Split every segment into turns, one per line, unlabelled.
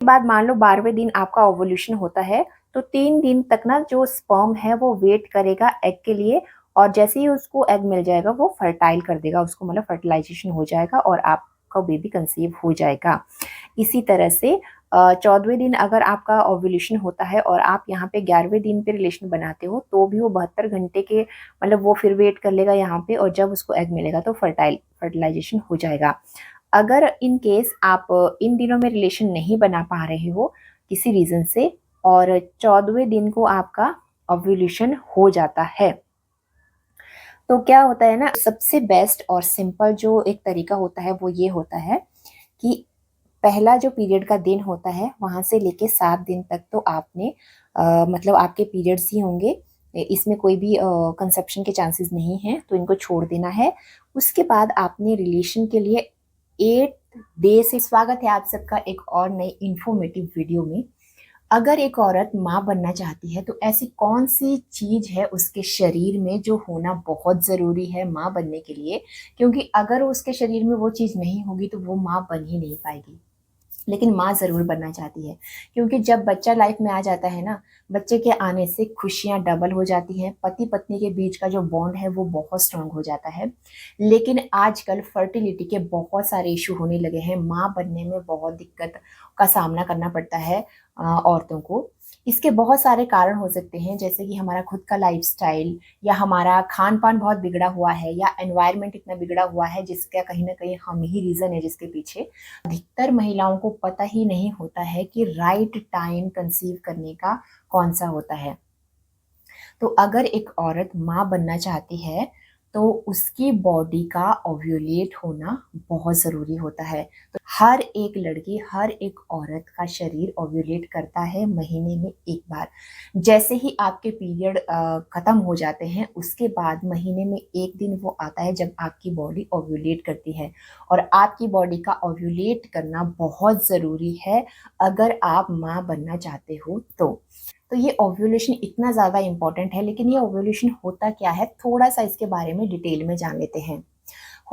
बाद मान लो 12वें दिन आपका ओवुलेशन होता है, तो 3 दिन तक ना जो स्पर्म है वो वेट करेगा एग के लिए, और जैसे ही उसको एग मिल जाएगा वो फर्टाइल कर देगा उसको, मतलब फर्टिलाइजेशन हो जाएगा और आपका बेबी कंसीव हो जाएगा। इसी तरह से 14वें दिन अगर आपका ओव्यूलेशन होता है और आप यहाँ पे 11वें दिन पे रिलेशन बनाते हो, तो भी वो 72 घंटे के मतलब वो फिर वेट कर लेगा यहाँ पे, और जब उसको एग मिलेगा तो फर्टिलाइजेशन हो जाएगा। अगर इन केस आप इन दिनों में रिलेशन नहीं बना पा रहे हो किसी रीजन से, और 14वें दिन को आपका ओव्यूलेशन हो जाता है, तो क्या होता है ना, सबसे बेस्ट और सिंपल जो एक तरीका होता है वो ये होता है कि पहला जो पीरियड का दिन होता है वहां से लेके 7 दिन तक तो आपने मतलब आपके पीरियड्स ही होंगे, इसमें कोई भी कंसेप्शन के चांसेस नहीं हैं, तो इनको छोड़ देना है। उसके बाद आपने रिलेशन के लिए 8 डे से। स्वागत है आप सबका एक और नई इंफॉर्मेटिव वीडियो में। अगर एक औरत माँ बनना चाहती है तो ऐसी कौन सी चीज है उसके शरीर में जो होना बहुत जरूरी है माँ बनने के लिए, क्योंकि अगर उसके शरीर में वो चीज नहीं होगी तो वो माँ बन ही नहीं पाएगी। लेकिन माँ जरूर बनना चाहती है, क्योंकि जब बच्चा लाइफ में आ जाता है ना, बच्चे के आने से खुशियां डबल हो जाती हैं, पति पत्नी के बीच का जो बॉन्ड है वो बहुत स्ट्रांग हो जाता है। लेकिन आजकल फर्टिलिटी के बहुत सारे इशू होने लगे हैं, माँ बनने में बहुत दिक्कत का सामना करना पड़ता है औरतों को। इसके बहुत सारे कारण हो सकते हैं, जैसे कि हमारा खुद का लाइफस्टाइल, या हमारा खान पान बहुत बिगड़ा हुआ है, या एनवायरनमेंट इतना बिगड़ा हुआ है जिसका कहीं ना कहीं हम ही रीजन है जिसके पीछे। अधिकतर महिलाओं को पता ही नहीं होता है कि राइट टाइम कंसीव करने का कौन सा होता है। तो अगर एक औरत माँ बनना चाहती है तो उसकी बॉडी का ओव्यूलेट होना बहुत ज़रूरी होता है। तो हर एक लड़की, हर एक औरत का शरीर ओव्यूलेट करता है महीने में एक बार। जैसे ही आपके पीरियड ख़त्म हो जाते हैं, उसके बाद महीने में एक दिन वो आता है जब आपकी बॉडी ओव्यूलेट करती है, और आपकी बॉडी का ओव्यूलेट करना बहुत ज़रूरी है अगर आप माँ बनना चाहते हो तो ये ओव्यूलेशन इतना ज़्यादा इम्पोर्टेंट है। लेकिन ये ओव्यूलेशन होता क्या है, थोड़ा सा इसके बारे में डिटेल में जान लेते हैं।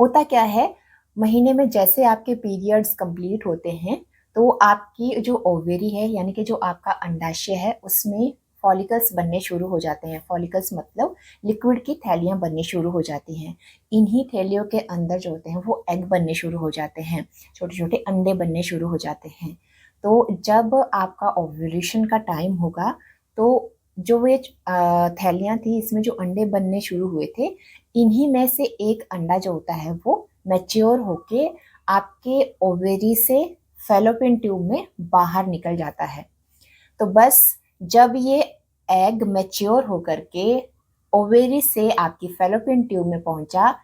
होता क्या है, महीने में जैसे आपके पीरियड्स कंप्लीट होते हैं, तो आपकी जो ओवेरी है, यानी कि जो आपका अंडाशय है, उसमें फॉलिकल्स बनने शुरू हो जाते हैं। फॉलिकल्स मतलब लिक्विड की थैलियां बननी शुरू हो जाती हैं। इन्हीं थैलियों के अंदर जो होते हैं वो एग बनने शुरू हो जाते हैं, छोटे छोटे अंडे बनने शुरू हो जाते हैं। तो जब आपका ओव्यूलेशन का टाइम होगा, तो जो वे थैलियां थी, इसमें जो अंडे बनने शुरू हुए थे, इन्हीं में से एक अंडा जो होता है वो मैच्योर होके आपके ओवेरी से फैलोपियन ट्यूब में बाहर निकल जाता है। तो बस जब ये एग मैच्योर होकर के ओवेरी से आपकी फैलोपियन ट्यूब में पहुंचा,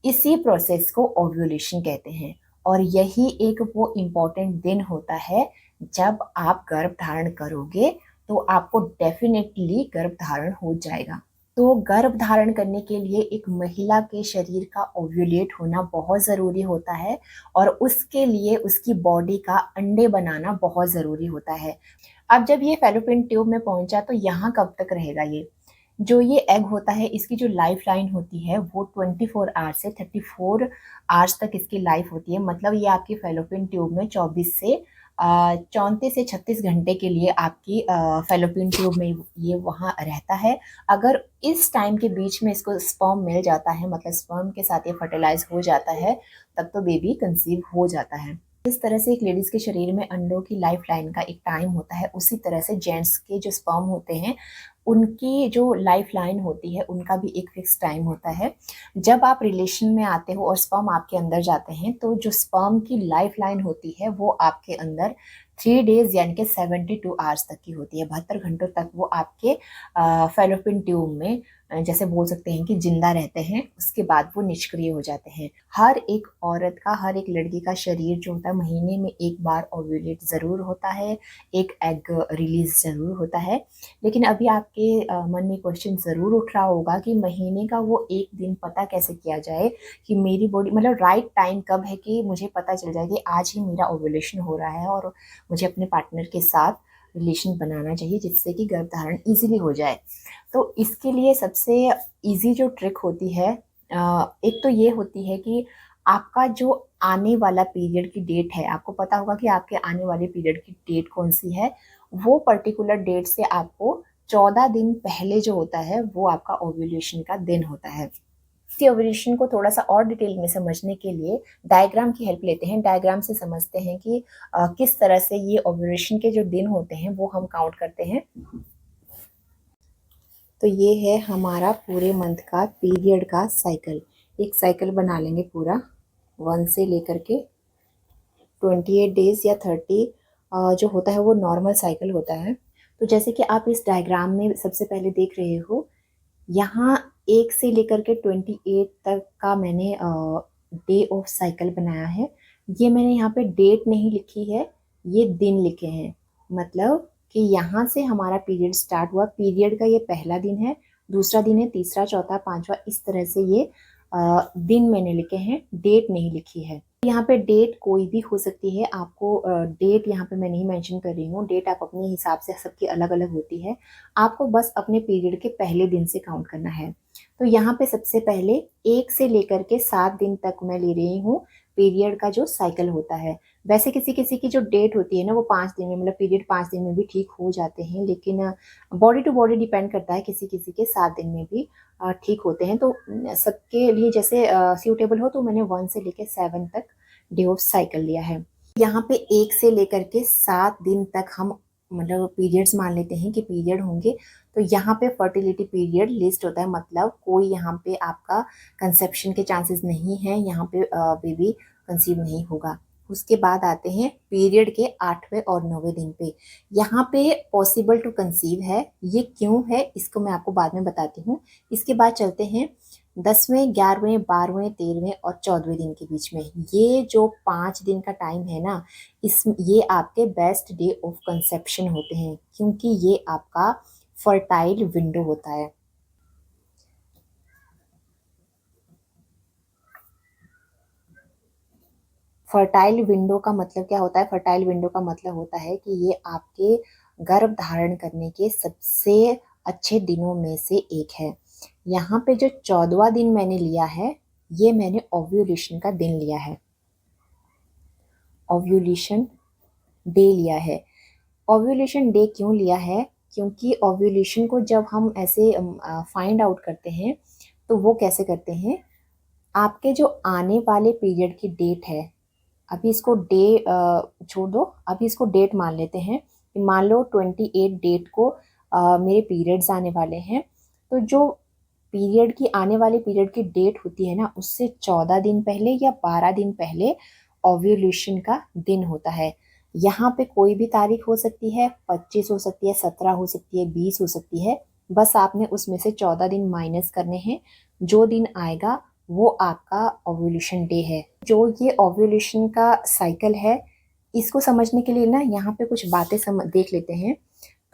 इसी प्रोसेस को ओव्यूलेशन कहते हैं। और यही एक वो इम्पोर्टेंट दिन होता है जब आप गर्भ धारण करोगे, तो आपको डेफिनेटली गर्भ धारण हो जाएगा। तो गर्भ धारण करने के लिए एक महिला के शरीर का ओव्यूलेट होना बहुत ज़रूरी होता है, और उसके लिए उसकी बॉडी का अंडे बनाना बहुत ज़रूरी होता है। अब जब ये फैलोपियन ट्यूब में पहुंचा तो यहाँ कब तक रहेगा, ये जो ये एग होता है, इसकी जो लाइफ लाइन होती है वो 24 आवर्स से 34 आवर्स तक इसकी लाइफ होती है। मतलब ये आपकी फैलोपियन ट्यूब में 34 से 36 घंटे के लिए आपकी फैलोपियन ट्यूब में ये वहाँ रहता है। अगर इस टाइम के बीच में इसको स्पर्म मिल जाता है, मतलब स्पर्म के साथ ये फर्टिलाइज हो जाता है, तब तो बेबी कंसीव हो जाता है। इस तरह से एक लेडीज के शरीर में अंडों की लाइफ लाइन का एक टाइम होता है, उसी तरह से जेंट्स के जो स्पर्म होते हैं उनकी जो लाइफ लाइन होती है उनका भी एक फिक्स टाइम होता है। जब आप रिलेशन में आते हो और स्पर्म आपके अंदर जाते हैं, तो जो स्पर्म की लाइफ लाइन होती है वो आपके अंदर 3 डेज यानी कि 72 आवर्स तक की होती है। 72 घंटों तक वो आपके फैलोपियन ट्यूब में जैसे बोल सकते हैं कि जिंदा रहते हैं, उसके बाद वो निष्क्रिय हो जाते हैं। हर एक औरत का, हर एक लड़की का शरीर जो होता है महीने में एक बार ओव्यूलेट ज़रूर होता है, एक एग रिलीज ज़रूर होता है। लेकिन अभी आपके मन में क्वेश्चन ज़रूर उठ रहा होगा कि महीने का वो एक दिन पता कैसे किया जाए कि मेरी बॉडी, मतलब राइट टाइम कब है कि मुझे पता चल जाए कि आज ही मेरा ओव्यूलेशन हो रहा है और मुझे अपने पार्टनर के साथ रिलेशन बनाना चाहिए जिससे कि गर्भधारण इजीली हो जाए। तो इसके लिए सबसे इजी जो ट्रिक होती है, एक तो ये होती है कि आपका जो आने वाला पीरियड की डेट है, आपको पता होगा कि आपके आने वाले पीरियड की डेट कौन सी है। वो पर्टिकुलर डेट से आपको 14 दिन पहले जो होता है वो आपका ओव्यूलेशन का दिन होता है। इसी ओव्यूलेशन को थोड़ा सा और डिटेल में समझने के लिए डायग्राम की हेल्प लेते हैं। डायग्राम से समझते हैं कि किस तरह से ये ओव्यूलेशन के जो दिन होते हैं वो हम काउंट करते हैं। तो ये है हमारा पूरे मंथ का पीरियड का साइकिल। एक साइकिल बना लेंगे पूरा 1 से लेकर के 28 डेज या 30 जो होता है वो नॉर्मल साइकिल होता है। तो जैसे कि आप इस डायग्राम में सबसे पहले देख रहे हो, यहाँ 1 से लेकर के 28 तक का मैंने डे ऑफ साइकिल बनाया है। ये मैंने यहाँ पे डेट नहीं लिखी है, ये दिन लिखे हैं। मतलब कि यहाँ से हमारा पीरियड स्टार्ट हुआ। पीरियड का ये पहला दिन है, दूसरा दिन है, तीसरा, चौथा, पांचवा, इस तरह से ये दिन मैंने लिखे हैं, डेट नहीं लिखी है। यहाँ पे डेट कोई भी हो सकती है। आपको डेट यहाँ पे मैं नहीं मेंशन कर रही हूँ। डेट आप अपने हिसाब से सबकी अलग अलग होती है। आपको बस अपने पीरियड के पहले दिन से काउंट करना है। तो यहाँ पे सबसे पहले 1 से लेकर के 7 दिन तक मैं ले रही हूँ पीरियड का जो साइकिल होता है। वैसे किसी किसी की जो डेट होती है ना वो 5 दिन में, मतलब पीरियड 5 दिन में भी ठीक हो जाते हैं, लेकिन बॉडी टू बॉडी डिपेंड करता है। किसी किसी के 7 दिन में भी ठीक होते हैं। तो सबके लिए जैसे सूटेबल हो, तो मैंने 1 से लेकर 7 तक डे ऑफ साइकिल लिया है। यहाँ पे 1 से लेकर के 7 दिन तक हम मतलब पीरियड्स मान लेते हैं कि पीरियड होंगे। तो यहाँ पे फर्टिलिटी पीरियड लिस्ट होता है, मतलब कोई यहाँ पे आपका कंसेप्शन के चांसेस नहीं है, यहाँ पे बेबी कंसीव नहीं होगा। उसके बाद आते हैं पीरियड के 8वें और 9वें दिन पे। यहाँ पे पॉसिबल टू कंसीव है। ये क्यों है इसको मैं आपको बाद में बताती हूँ। इसके बाद चलते हैं 10वें, 11वें, 12वें, 13वें और 14वें दिन के बीच में। ये जो 5 दिन का टाइम है ना, ये आपके बेस्ट डे ऑफ कंसेप्शन होते हैं, क्योंकि ये आपका फर्टाइल विंडो होता है। फर्टाइल विंडो का मतलब क्या होता है? फर्टाइल विंडो का मतलब होता है कि ये आपके गर्भ धारण करने के सबसे अच्छे दिनों में से एक है। यहाँ पे जो 14वां दिन मैंने लिया है, ये मैंने ओव्यूलेशन का दिन लिया है, ओव्यूलेशन डे लिया है। ओव्यूलेशन डे क्यों लिया है? क्योंकि ओव्यूलेशन को जब हम ऐसे फाइंड आउट करते हैं तो वो कैसे करते हैं, आपके जो आने वाले पीरियड की डेट है, अभी इसको डे छोड़ दो, अभी इसको डेट मान लेते हैं। मान लो 28 डेट को मेरे पीरियड्स आने वाले हैं। तो जो पीरियड की आने वाले पीरियड की डेट होती है ना, उससे 14 दिन पहले या 12 दिन पहले ओव्यूलेशन का दिन होता है। यहाँ पे कोई भी तारीख हो सकती है, 25 हो सकती है, 17 हो सकती है, 20 हो सकती है। बस आपने उसमें से 14 दिन माइनस करने हैं। जो दिन आएगा वो आपका ओव्यूलेशन डे है। जो ये ओव्यूलेशन का साइकिल है, इसको समझने के लिए ना यहाँ पे कुछ बातें देख लेते हैं।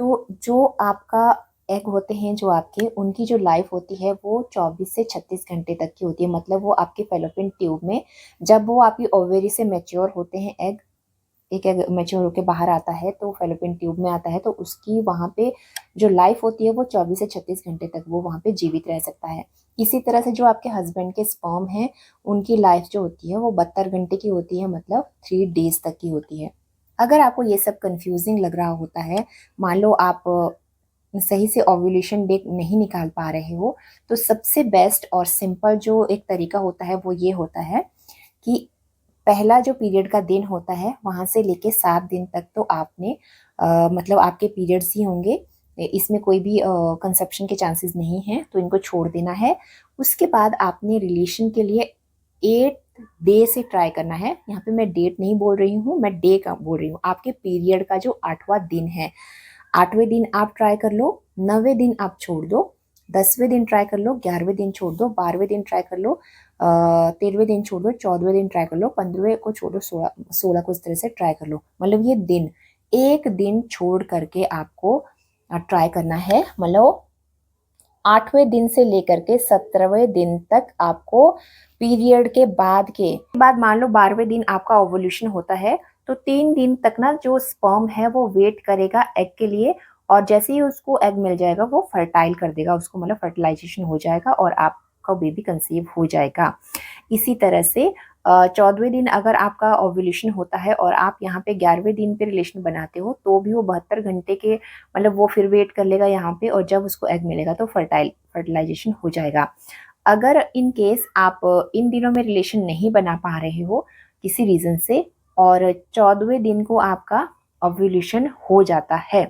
तो जो आपका एग होते हैं, जो आपके, उनकी जो लाइफ होती है वो 24 से 36 घंटे तक की होती है। मतलब वो आपके फैलोपियन ट्यूब में, जब वो आपकी ओवेरी से मैच्योर होते हैं, एग, एक एग मैच्योर होकर बाहर आता है तो फैलोपियन ट्यूब में आता है, तो उसकी वहाँ पे जो लाइफ होती है वो 24 से 36 घंटे तक वो वहाँ पे जीवित रह सकता है। इसी तरह से जो आपके हस्बैंड के स्पर्म हैं, उनकी लाइफ जो होती है वो 72 घंटे की होती है, मतलब 3 डेज तक की होती है। अगर आपको ये सब कंफ्यूजिंग लग रहा होता है, मान लो आप सही से ओव्यूलेशन डेट नहीं निकाल पा रहे हो, तो सबसे बेस्ट और सिंपल जो एक तरीका होता है वो ये होता है कि पहला जो पीरियड का दिन होता है वहां से लेके 7 दिन तक तो आपने मतलब आपके पीरियड्स ही होंगे, इसमें कोई भी कंसेप्शन के चांसेस नहीं हैं, तो इनको छोड़ देना है। उसके बाद आपने रिलेशन के लिए 8 डे से ट्राई करना है। यहाँ पे मैं डेट नहीं बोल रही हूँ, मैं डे का बोल रही हूँ। आपके पीरियड का जो 8वां दिन है, 8वें दिन आप ट्राई कर लो, 9वें दिन आप छोड़ दो, 10वें दिन ट्राई कर लो, 11वें दिन छोड़ दो, 12वें दिन ट्राई कर लो, 13वें दिन छोड़ दो, 14वें दिन ट्राई कर लो, 15वें को छोड़ दो, 16 को इस तरह से ट्राई कर लो। मतलब ये दिन, एक दिन छोड़ करके आपको ट्राई करना है। मतलब 8वें दिन से लेकर के 17वें दिन तक आपको पीरियड के बाद मान लो 12वें दिन आपका ओवुलेशन होता है, तो 3 दिन तक ना जो स्पर्म है वो वेट करेगा एग के लिए, और जैसे ही उसको एग मिल जाएगा वो फर्टाइल कर देगा उसको, मतलब फर्टिलाइजेशन हो जाएगा और आपका बेबी कंसीव हो जाएगा। इसी तरह से 14वें दिन अगर आपका ओव्यूलेशन होता है और आप यहाँ पे 11वें दिन पे रिलेशन बनाते हो तो भी वो 72 घंटे के मतलब वो फिर वेट कर लेगा यहाँ पे, और जब उसको एग मिलेगा तो फर्टिलाइजेशन हो जाएगा। अगर इन केस आप इन दिनों में रिलेशन नहीं बना पा रहे हो किसी रीज़न से और 14वें दिन को आपका ओव्यूलेशन हो जाता है,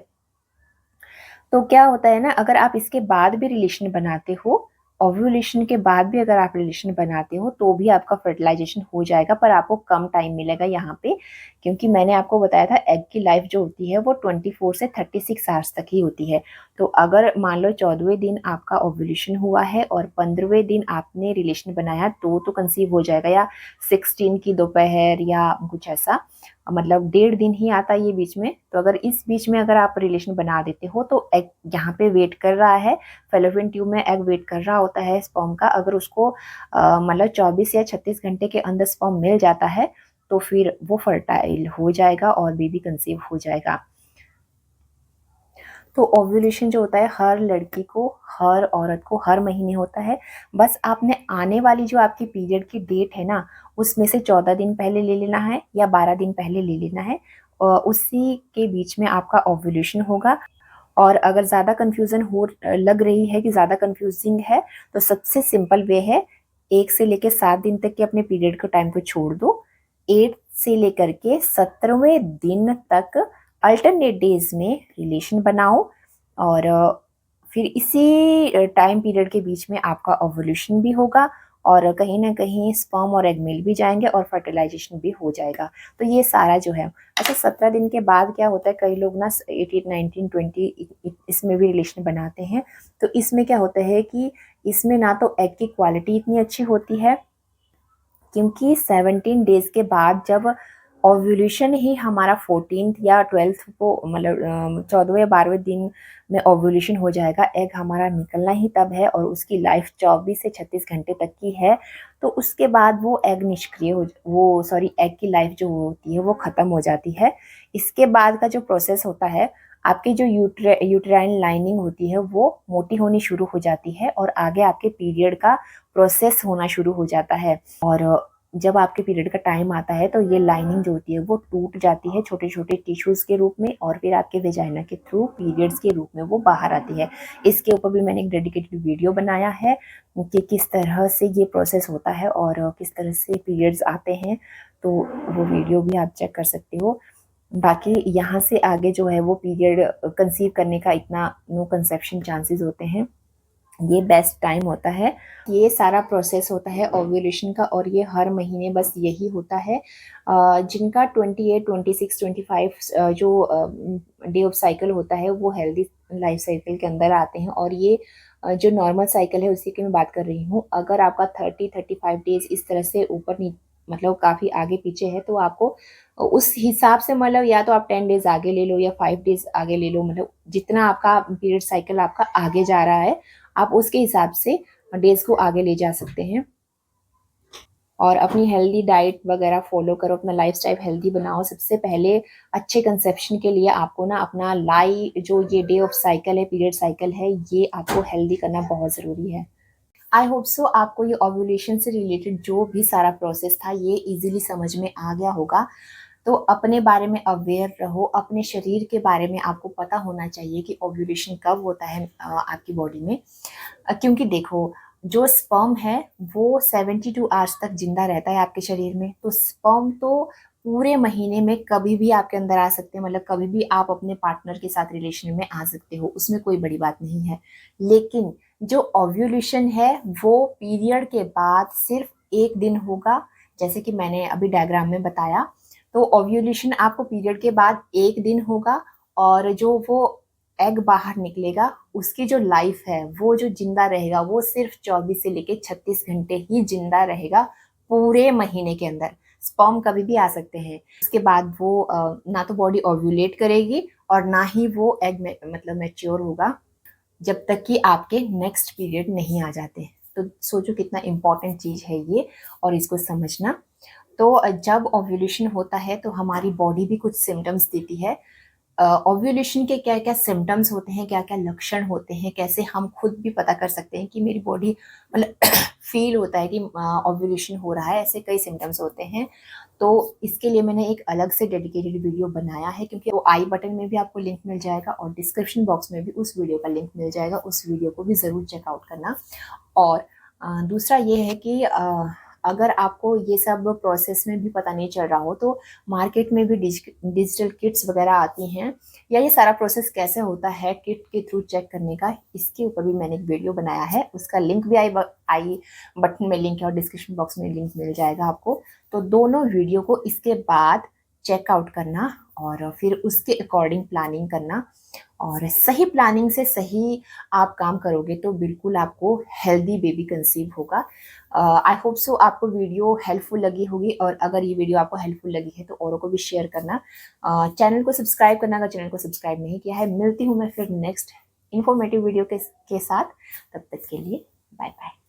तो क्या होता है ना, अगर आप इसके बाद भी रिलेशन बनाते हो, ओव्यूलेशन के बाद भी अगर आप रिलेशन बनाते हो तो भी आपका फर्टिलाइजेशन हो जाएगा, पर आपको कम टाइम मिलेगा यहाँ पे, क्योंकि मैंने आपको बताया था एग की लाइफ जो होती है वो 24 से 36 आवर्स तक ही होती है। तो अगर मान लो 14वें दिन आपका ओव्यूलेशन हुआ है और 15वें दिन आपने रिलेशन बनाया तो कंसीव हो जाएगा, या 16 की दोपहर या कुछ ऐसा, मतलब 1.5 दिन ही आता है ये बीच में। तो अगर इस बीच में अगर आप रिलेशन बना देते हो तो एग यहाँ पे वेट कर रहा है, फेलोपियन ट्यूब में एग वेट कर रहा होता है स्पर्म का। अगर उसको मतलब 24 या 36 घंटे के अंदर स्पर्म मिल जाता है तो फिर वो फर्टाइल हो जाएगा और बेबी कंसीव हो जाएगा। तो ओव्यूलेशन जो होता है हर लड़की को, हर औरत को हर महीने होता है। बस आपने आने वाली जो आपकी पीरियड की डेट है ना, उसमें से 14 दिन पहले ले लेना है या 12 दिन पहले ले लेना है, और उसी के बीच में आपका ओव्यूलेशन होगा। और अगर ज़्यादा कन्फ्यूज़न हो लग रही है कि ज़्यादा कन्फ्यूजिंग है, तो सबसे सिंपल वे है 1 से लेके 7 दिन तक के अपने पीरियड के टाइम को छोड़ दो। 8 से लेकर के 17वें दिन तक अल्टरनेट डेज में रिलेशन बनाओ, और फिर इसी टाइम पीरियड के बीच में आपका ओव्यूलेशन भी होगा और कहीं ना कहीं स्पर्म और एग मिल भी जाएंगे और फर्टिलाइजेशन भी हो जाएगा। तो ये सारा जो है, अच्छा 17 दिन के बाद क्या होता है, कई लोग ना 18 19 20 इसमें भी रिलेशन बनाते हैं। तो इसमें क्या होता है कि इसमें ना तो एग की क्वालिटी इतनी अच्छी होती है, क्योंकि 17 डेज के बाद जब ओव्यूलेशन ही हमारा 14th या 12th को मतलब 14वें या 12वें दिन में ओव्यूलेशन हो जाएगा, एग हमारा निकलना ही तब है और उसकी लाइफ 24 से 36 घंटे तक की है। तो उसके बाद वो एग निष्क्रिय हो, वो सॉरी एग की लाइफ जो होती है वो ख़त्म हो जाती है। इसके बाद का जो प्रोसेस होता है, आपकी जो यूट्राइन लाइनिंग होती है वो मोटी होनी शुरू हो जाती है और आगे आपके पीरियड का प्रोसेस होना शुरू हो जाता है। और जब आपके पीरियड का टाइम आता है तो ये लाइनिंग जो होती है वो टूट जाती है छोटे छोटे टिश्यूज़ के रूप में, और फिर आपके वेजाइना के थ्रू पीरियड्स के रूप में वो बाहर आती है। इसके ऊपर भी मैंने एक डेडिकेटेड वीडियो बनाया है कि किस तरह से ये प्रोसेस होता है और किस तरह से पीरियड्स आते हैं, तो वो वीडियो भी आप चेक कर सकते हो। बाकी यहाँ से आगे जो है वो पीरियड कंसीव करने का इतना नो कंसेप्शन चांसेस होते हैं, ये बेस्ट टाइम होता है। ये सारा प्रोसेस होता है ओव्यूलेशन का और ये हर महीने बस यही होता है। जिनका 28 26 25 जो डे ऑफ साइकिल होता है वो हेल्दी लाइफ साइकिल के अंदर आते हैं, और ये जो नॉर्मल साइकिल है उसी की मैं बात कर रही हूँ। अगर आपका 30-35 डेज इस तरह से ऊपर मतलब काफ़ी आगे पीछे है तो आपको उस हिसाब से मतलब या तो आप 10 डेज आगे ले लो या 5 डेज आगे ले लो, मतलब जितना आपका पीरियड साइकिल आपका आगे जा रहा है आप उसके हिसाब से डेज को आगे ले जा सकते हैं। और अपनी हेल्दी डाइट वगैरह फॉलो करो, अपना लाइफस्टाइल हेल्दी बनाओ। सबसे पहले अच्छे कंसेप्शन के लिए आपको ना अपना जो ये डे ऑफ साइकिल है, पीरियड साइकिल है, ये आपको हेल्दी करना बहुत ज़रूरी है। आई होप सो आपको ये ओव्यूलेशन से रिलेटेड जो भी सारा प्रोसेस था ये इजीली समझ में आ गया होगा। तो अपने बारे में अवेयर रहो, अपने शरीर के बारे में आपको पता होना चाहिए कि ओव्यूलेशन कब होता है आपकी बॉडी में। क्योंकि देखो, जो स्पर्म है वो 72 आवर्स तक जिंदा रहता है आपके शरीर में। तो स्पर्म तो पूरे महीने में कभी भी आपके अंदर आ सकते हैं, मतलब कभी भी आप अपने पार्टनर के साथ रिलेशन में आ सकते हो, उसमें कोई बड़ी बात नहीं है। लेकिन जो ओव्यूलेशन है वो पीरियड के बाद सिर्फ 1 दिन होगा, जैसे कि मैंने अभी डायग्राम में बताया। तो ओव्यूलेशन आपको पीरियड के बाद 1 दिन होगा, और जो वो एग बाहर निकलेगा उसकी जो लाइफ है वो जो जिंदा रहेगा वो सिर्फ 24 से लेके 36 घंटे ही जिंदा रहेगा पूरे महीने के अंदर। स्पर्म कभी भी आ सकते हैं, उसके बाद वो ना तो बॉडी ओव्यूलेट करेगी और ना ही वो एग में मतलब मैच्योर होगा जब तक कि आपके नेक्स्ट पीरियड नहीं आ जाते। तो सोचो कितना इम्पोर्टेंट चीज़ है ये, और इसको समझना। तो जब ओव्यूलेशन होता है तो हमारी बॉडी भी कुछ सिम्टम्स देती है। ओव्यूलेशन के क्या क्या सिम्टम्स होते हैं, क्या क्या लक्षण होते हैं, कैसे हम खुद भी पता कर सकते हैं कि मेरी बॉडी मतलब फील होता है कि ओव्यूलेशन हो रहा है, ऐसे कई सिम्टम्स होते हैं। तो इसके लिए मैंने एक अलग से डेडिकेटेड वीडियो बनाया है, क्योंकि वो आई बटन में भी आपको लिंक मिल जाएगा और डिस्क्रिप्शन बॉक्स में भी उस वीडियो का लिंक मिल जाएगा। उस वीडियो को भी ज़रूर चेकआउट करना। और दूसरा ये है कि अगर आपको ये सब प्रोसेस में भी पता नहीं चल रहा हो, तो मार्केट में भी डिजिटल किट्स वगैरह आती हैं, या ये सारा प्रोसेस कैसे होता है किट के थ्रू चेक करने का, इसके ऊपर भी मैंने एक वीडियो बनाया है। उसका लिंक भी आई बटन में लिंक है और डिस्क्रिप्शन बॉक्स में लिंक मिल जाएगा आपको। तो दोनों वीडियो को इसके बाद चेकआउट करना और फिर उसके अकॉर्डिंग प्लानिंग करना। और सही प्लानिंग से सही आप काम करोगे तो बिल्कुल आपको हेल्दी बेबी कंसीव होगा। आई होप सो आपको वीडियो हेल्पफुल लगी होगी, और अगर ये वीडियो आपको हेल्पफुल लगी है तो औरों को भी शेयर करना। चैनल को सब्सक्राइब करना अगर चैनल को सब्सक्राइब नहीं किया है। मिलती हूँ मैं फिर नेक्स्ट इन्फॉर्मेटिव वीडियो के साथ। तब तक के लिए बाय बाय।